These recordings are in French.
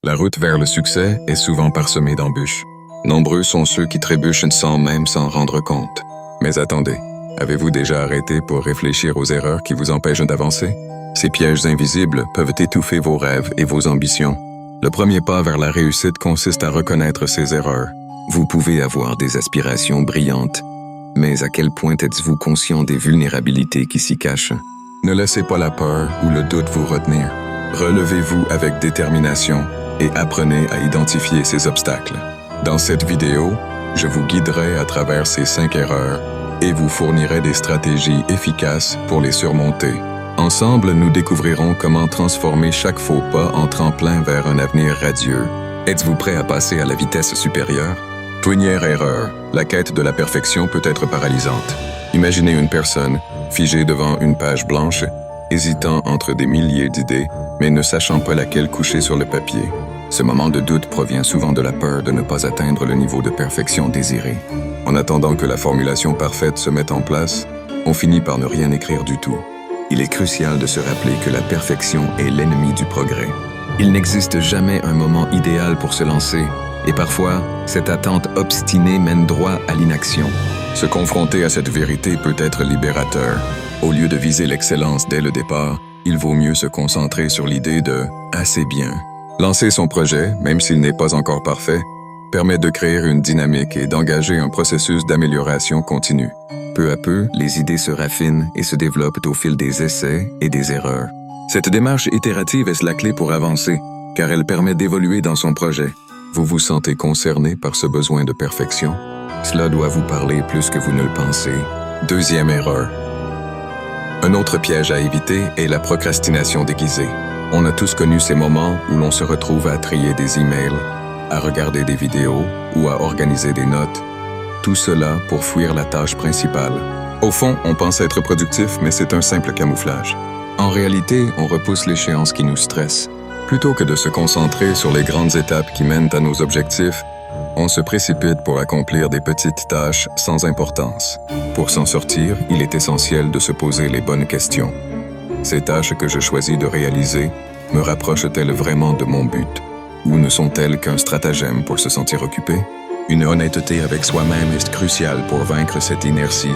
La route vers le succès est souvent parsemée d'embûches. Nombreux sont ceux qui trébuchent sans même s'en rendre compte. Mais attendez, avez-vous déjà arrêté pour réfléchir aux erreurs qui vous empêchent d'avancer? Ces pièges invisibles peuvent étouffer vos rêves et vos ambitions. Le premier pas vers la réussite consiste à reconnaître ces erreurs. Vous pouvez avoir des aspirations brillantes, mais à quel point êtes-vous conscient des vulnérabilités qui s'y cachent? Ne laissez pas la peur ou le doute vous retenir. Relevez-vous avec détermination et apprenez à identifier ces obstacles. Dans cette vidéo, je vous guiderai à travers ces 5 erreurs et vous fournirai des stratégies efficaces pour les surmonter. Ensemble, nous découvrirons comment transformer chaque faux pas en tremplin vers un avenir radieux. Êtes-vous prêt à passer à la vitesse supérieure? Première erreur, la quête de la perfection peut être paralysante. Imaginez une personne figée devant une page blanche, hésitant entre des milliers d'idées, mais ne sachant pas laquelle coucher sur le papier. Ce moment de doute provient souvent de la peur de ne pas atteindre le niveau de perfection désiré. En attendant que la formulation parfaite se mette en place, on finit par ne rien écrire du tout. Il est crucial de se rappeler que la perfection est l'ennemi du progrès. Il n'existe jamais un moment idéal pour se lancer, et parfois, cette attente obstinée mène droit à l'inaction. Se confronter à cette vérité peut être libérateur. Au lieu de viser l'excellence dès le départ, il vaut mieux se concentrer sur l'idée de « assez bien ». Lancer son projet, même s'il n'est pas encore parfait, permet de créer une dynamique et d'engager un processus d'amélioration continue. Peu à peu, les idées se raffinent et se développent au fil des essais et des erreurs. Cette démarche itérative est la clé pour avancer, car elle permet d'évoluer dans son projet. Vous vous sentez concerné par ce besoin de perfection? Cela doit vous parler plus que vous ne le pensez. Deuxième erreur. Un autre piège à éviter est la procrastination déguisée. On a tous connu ces moments où l'on se retrouve à trier des emails, à regarder des vidéos ou à organiser des notes. Tout cela pour fuir la tâche principale. Au fond, on pense être productif, mais c'est un simple camouflage. En réalité, on repousse l'échéance qui nous stresse. Plutôt que de se concentrer sur les grandes étapes qui mènent à nos objectifs, on se précipite pour accomplir des petites tâches sans importance. Pour s'en sortir, il est essentiel de se poser les bonnes questions. Ces tâches que je choisis de réaliser me rapprochent-elles vraiment de mon but? Ou ne sont-elles qu'un stratagème pour se sentir occupé? Une honnêteté avec soi-même est cruciale pour vaincre cette inertie.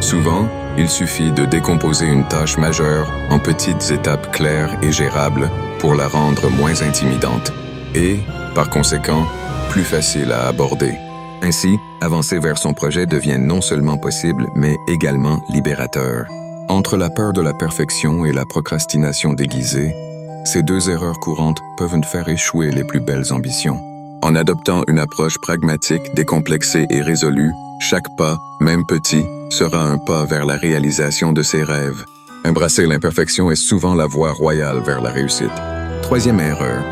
Souvent, il suffit de décomposer une tâche majeure en petites étapes claires et gérables pour la rendre moins intimidante et, par conséquent, plus facile à aborder. Ainsi, avancer vers son projet devient non seulement possible, mais également libérateur. Entre la peur de la perfection et la procrastination déguisée, ces 2 erreurs courantes peuvent faire échouer les plus belles ambitions. En adoptant une approche pragmatique, décomplexée et résolue, chaque pas, même petit, sera un pas vers la réalisation de ses rêves. Embrasser l'imperfection est souvent la voie royale vers la réussite. Troisième erreur.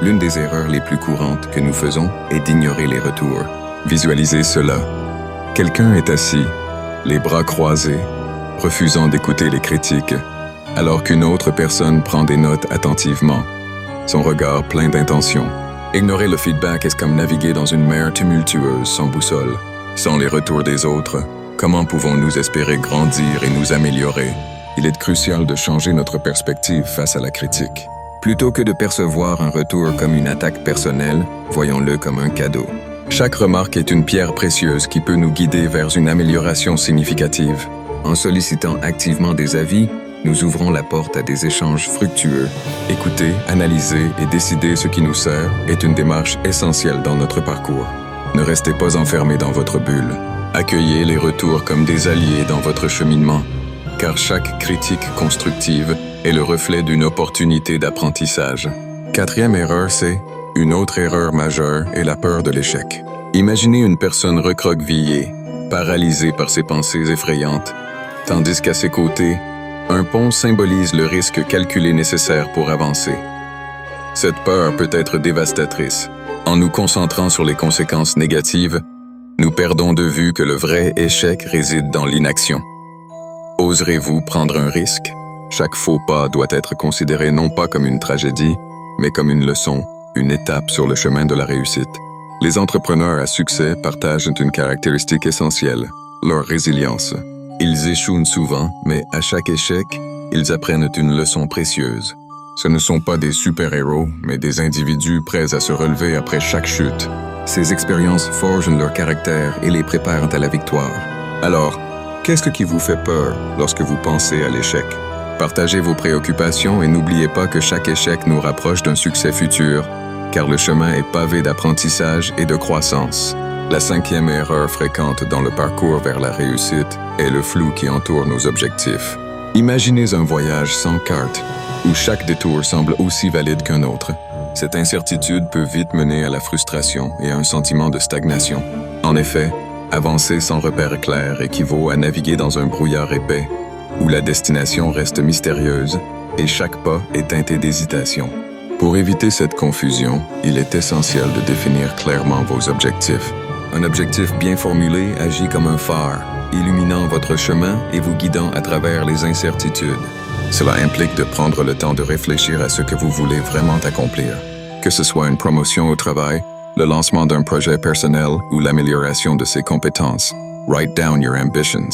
L'une des erreurs les plus courantes que nous faisons est d'ignorer les retours. Visualisez cela. Quelqu'un est assis, les bras croisés, refusant d'écouter les critiques, alors qu'une autre personne prend des notes attentivement, son regard plein d'intention. Ignorer le feedback est comme naviguer dans une mer tumultueuse sans boussole. Sans les retours des autres, comment pouvons-nous espérer grandir et nous améliorer? Il est crucial de changer notre perspective face à la critique. Plutôt que de percevoir un retour comme une attaque personnelle, voyons-le comme un cadeau. Chaque remarque est une pierre précieuse qui peut nous guider vers une amélioration significative. En sollicitant activement des avis, nous ouvrons la porte à des échanges fructueux. Écouter, analyser et décider ce qui nous sert est une démarche essentielle dans notre parcours. Ne restez pas enfermé dans votre bulle. Accueillez les retours comme des alliés dans votre cheminement, car chaque critique constructive est le reflet d'une opportunité d'apprentissage. Quatrième erreur, c'est une autre erreur majeure est la peur de l'échec. Imaginez une personne recroquevillée, paralysée par ses pensées effrayantes, tandis qu'à ses côtés, un pont symbolise le risque calculé nécessaire pour avancer. Cette peur peut être dévastatrice. En nous concentrant sur les conséquences négatives, nous perdons de vue que le vrai échec réside dans l'inaction. Oserez-vous prendre un risque? Chaque faux pas doit être considéré non pas comme une tragédie, mais comme une leçon, une étape sur le chemin de la réussite. Les entrepreneurs à succès partagent une caractéristique essentielle, leur résilience. Ils échouent souvent, mais à chaque échec, ils apprennent une leçon précieuse. Ce ne sont pas des super-héros, mais des individus prêts à se relever après chaque chute. Ces expériences forgent leur caractère et les préparent à la victoire. Alors, qu'est-ce qui vous fait peur lorsque vous pensez à l'échec? Partagez vos préoccupations et n'oubliez pas que chaque échec nous rapproche d'un succès futur, car le chemin est pavé d'apprentissage et de croissance. La 5e erreur fréquente dans le parcours vers la réussite est le flou qui entoure nos objectifs. Imaginez un voyage sans carte, où chaque détour semble aussi valide qu'un autre. Cette incertitude peut vite mener à la frustration et à un sentiment de stagnation. En effet, avancer sans repère clair équivaut à naviguer dans un brouillard épais, où la destination reste mystérieuse et chaque pas est teinté d'hésitation. Pour éviter cette confusion, il est essentiel de définir clairement vos objectifs. Un objectif bien formulé agit comme un phare, illuminant votre chemin et vous guidant à travers les incertitudes. Cela implique de prendre le temps de réfléchir à ce que vous voulez vraiment accomplir. Que ce soit une promotion au travail, le lancement d'un projet personnel ou l'amélioration de ses compétences. Write down your ambitions.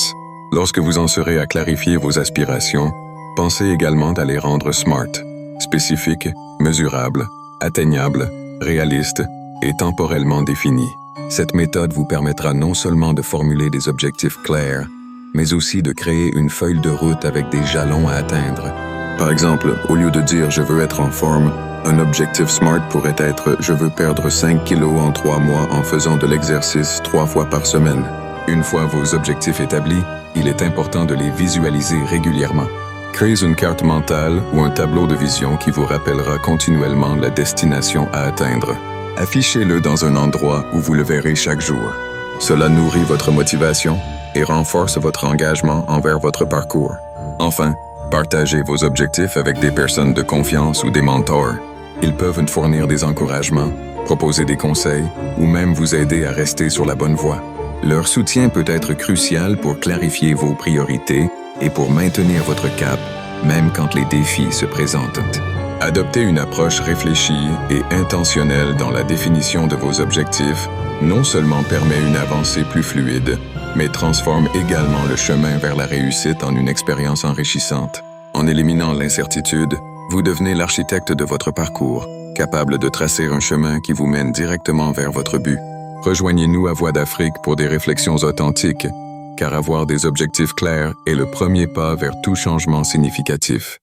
Lorsque vous en serez à clarifier vos aspirations, pensez également à les rendre SMART, spécifiques, mesurables, atteignables, réalistes et temporellement définis. Cette méthode vous permettra non seulement de formuler des objectifs clairs, mais aussi de créer une feuille de route avec des jalons à atteindre. Par exemple, au lieu de dire « je veux être en forme », un objectif SMART pourrait être « je veux perdre 5 kilos en 3 mois en faisant de l'exercice 3 fois par semaine ». Une fois vos objectifs établis, il est important de les visualiser régulièrement. Créez une carte mentale ou un tableau de vision qui vous rappellera continuellement la destination à atteindre. Affichez-le dans un endroit où vous le verrez chaque jour. Cela nourrit votre motivation et renforce votre engagement envers votre parcours. Enfin, partagez vos objectifs avec des personnes de confiance ou des mentors. Ils peuvent fournir des encouragements, proposer des conseils ou même vous aider à rester sur la bonne voie. Leur soutien peut être crucial pour clarifier vos priorités et pour maintenir votre cap, même quand les défis se présentent. Adopter une approche réfléchie et intentionnelle dans la définition de vos objectifs non seulement permet une avancée plus fluide, mais transforme également le chemin vers la réussite en une expérience enrichissante. En éliminant l'incertitude, vous devenez l'architecte de votre parcours, capable de tracer un chemin qui vous mène directement vers votre but. Rejoignez-nous à Voix d'Afrique pour des réflexions authentiques, car avoir des objectifs clairs est le premier pas vers tout changement significatif.